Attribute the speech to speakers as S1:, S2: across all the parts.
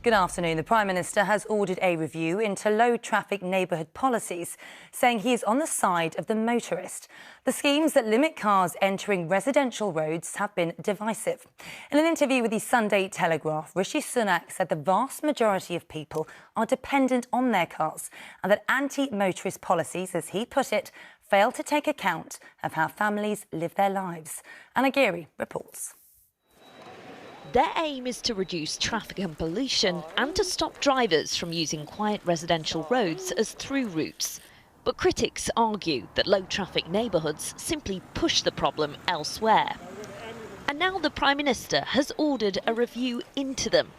S1: Good afternoon. The Prime Minister has ordered a review into low-traffic neighbourhood policies, saying he is on the side of the motorist. The schemes that limit cars entering residential roads have been divisive. In an interview with the Sunday Telegraph, Rishi Sunak said the vast majority of people are dependent on their cars and that anti-motorist policies, as he put it, fail to take account of how families live their lives. Anna Geary reports.
S2: Their aim is to reduce traffic and pollution and to stop drivers from using quiet residential roads as through routes. But critics argue that low-traffic neighbourhoods simply push the problem elsewhere. And now the Prime Minister has ordered a review into them.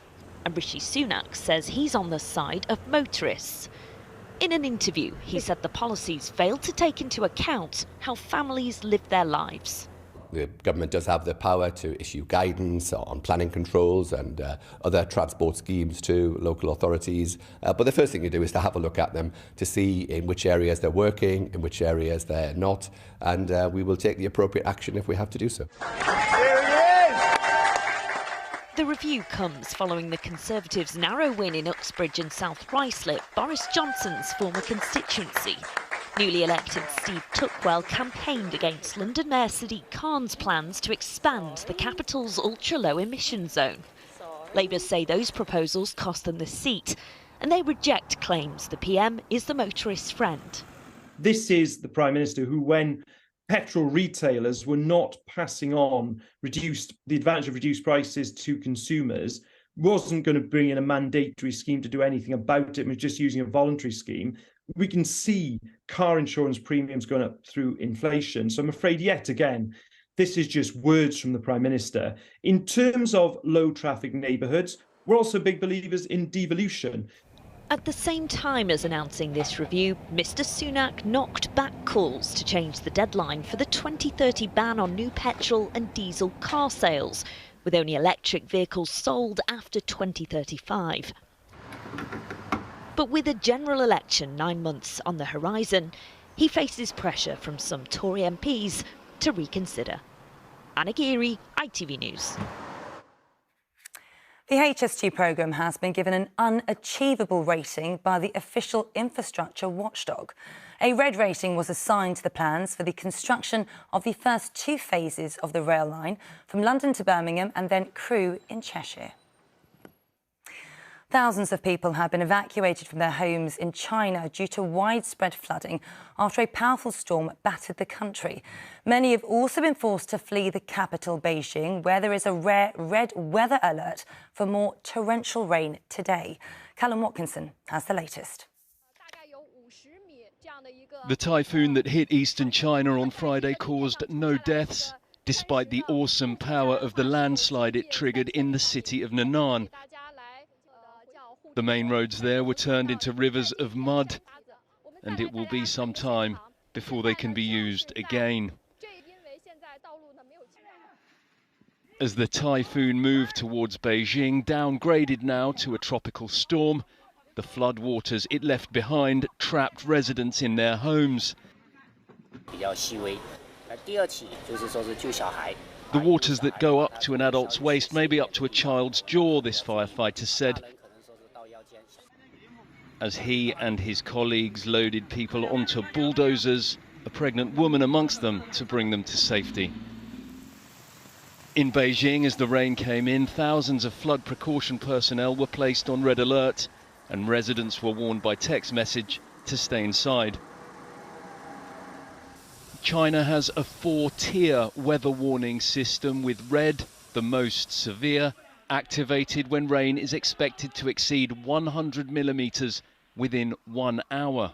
S2: And Rishi Sunak says he's on the side of motorists. In an interview, he said the policies fail to take into account how families live their lives.
S3: The government does have the power to issue guidance on planning controls and other transport schemes to local authorities. But the first thing you do is to have a look at them to see in which areas they're working, in which areas they're not, and we will take the appropriate action if we have to do so.
S2: The review comes following the Conservatives' narrow win in Uxbridge and South Ruislip, Boris Johnson's former constituency. Newly elected Steve Tuckwell campaigned against London Mayor Sadiq Khan's plans to expand the capital's ultra-low emission zone. Labour say those proposals cost them the seat, and they reject claims the PM is the motorist's friend.
S4: This is the Prime Minister who, when petrol retailers were not passing on the advantage of reduced prices to consumers, wasn't going to bring in a mandatory scheme to do anything about it, was just using a voluntary scheme. We can see car insurance premiums going up through inflation. So I'm afraid, yet again, this is just words from the Prime Minister. In terms of low traffic neighbourhoods, we're also big believers in devolution.
S2: At the same time as announcing this review, Mr Sunak knocked back calls to change the deadline for the 2030 ban on new petrol and diesel car sales, with only electric vehicles sold after 2035. But with a general election 9 months on the horizon, he faces pressure from some Tory MPs to reconsider. Anna Geary, ITV News.
S1: The HS2 programme has been given an unachievable rating by the official infrastructure watchdog. A red rating was assigned to the plans for the construction of the first 2 phases of the rail line from London to Birmingham and then Crewe in Cheshire. Thousands of people have been evacuated from their homes in China due to widespread flooding after a powerful storm battered the country. Many have also been forced to flee the capital, Beijing, where there is a rare red weather alert for more torrential rain today. Callum Watkinson has the latest.
S5: The typhoon that hit eastern China on Friday caused no deaths, despite the awesome power of the landslide it triggered in the city of Nanyang. The main roads there were turned into rivers of mud, and it will be some time before they can be used again. As the typhoon moved towards Beijing, downgraded now to a tropical storm, the flood waters it left behind trapped residents in their homes. The waters that go up to an adult's waist, maybe up to a child's jaw, this firefighter said, as he and his colleagues loaded people onto bulldozers, a pregnant woman amongst them, to bring them to safety. In Beijing, as the rain came in, thousands of flood precaution personnel were placed on red alert, and residents were warned by text message to stay inside. China has a 4-tier weather warning system, with red, the most severe, activated when rain is expected to exceed 100 millimetres within 1 hour.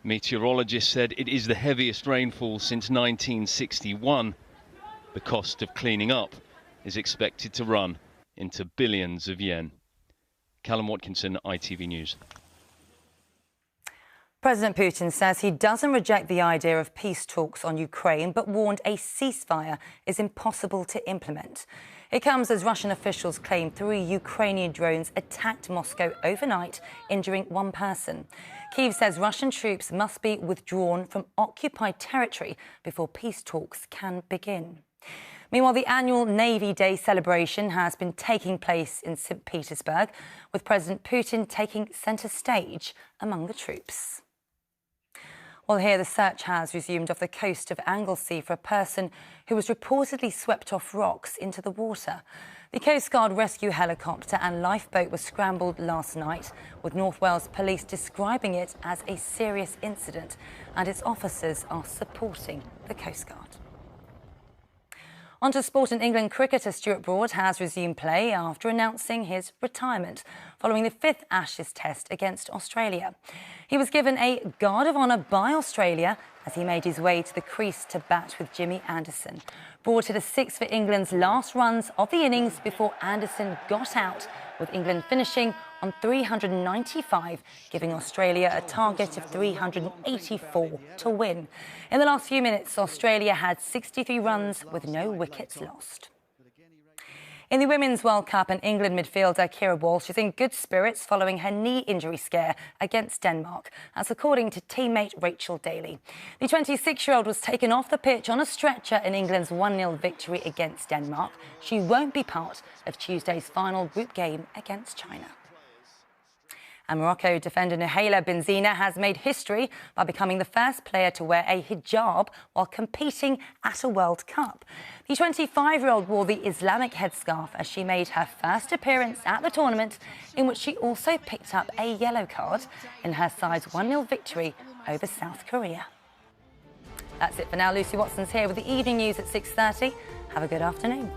S5: Meteorologists said it is the heaviest rainfall since 1961. The cost of cleaning up is expected to run into billions of yen. Callum Watkinson, ITV News.
S1: President Putin says he doesn't reject the idea of peace talks on Ukraine, but warned a ceasefire is impossible to implement. It comes as Russian officials claim 3 Ukrainian drones attacked Moscow overnight, injuring 1 person. Kyiv says Russian troops must be withdrawn from occupied territory before peace talks can begin. Meanwhile, the annual Navy Day celebration has been taking place in St. Petersburg, with President Putin taking centre stage among the troops. Well, here the search has resumed off the coast of Anglesey for a person who was reportedly swept off rocks into the water. The Coast Guard rescue helicopter and lifeboat were scrambled last night, with North Wales Police describing it as a serious incident, and its officers are supporting the Coast Guard. On to sport, and England cricketer Stuart Broad has resumed play after announcing his retirement following the 5th Ashes Test against Australia. He was given a Guard of Honour by Australia as he made his way to the crease to bat with Jimmy Anderson. Broad hit a 6 for England's last runs of the innings before Anderson got out, with England finishing on 395, giving Australia a target of 384 to win. In the last few minutes, Australia had 63 runs with no wickets lost. In the Women's World Cup, an England midfielder, Kira Walsh, is in good spirits following her knee injury scare against Denmark. That's according to teammate Rachel Daly. The 26-year-old was taken off the pitch on a stretcher in England's 1-0 victory against Denmark. She won't be part of Tuesday's final group game against China. And Morocco defender Nahela Benzina has made history by becoming the first player to wear a hijab while competing at a World Cup. The 25-year-old wore the Islamic headscarf as she made her first appearance at the tournament, in which she also picked up a yellow card in her side's 1-0 victory over South Korea. That's it for now. Lucy Watson's here with the evening news at 6:30. Have a good afternoon.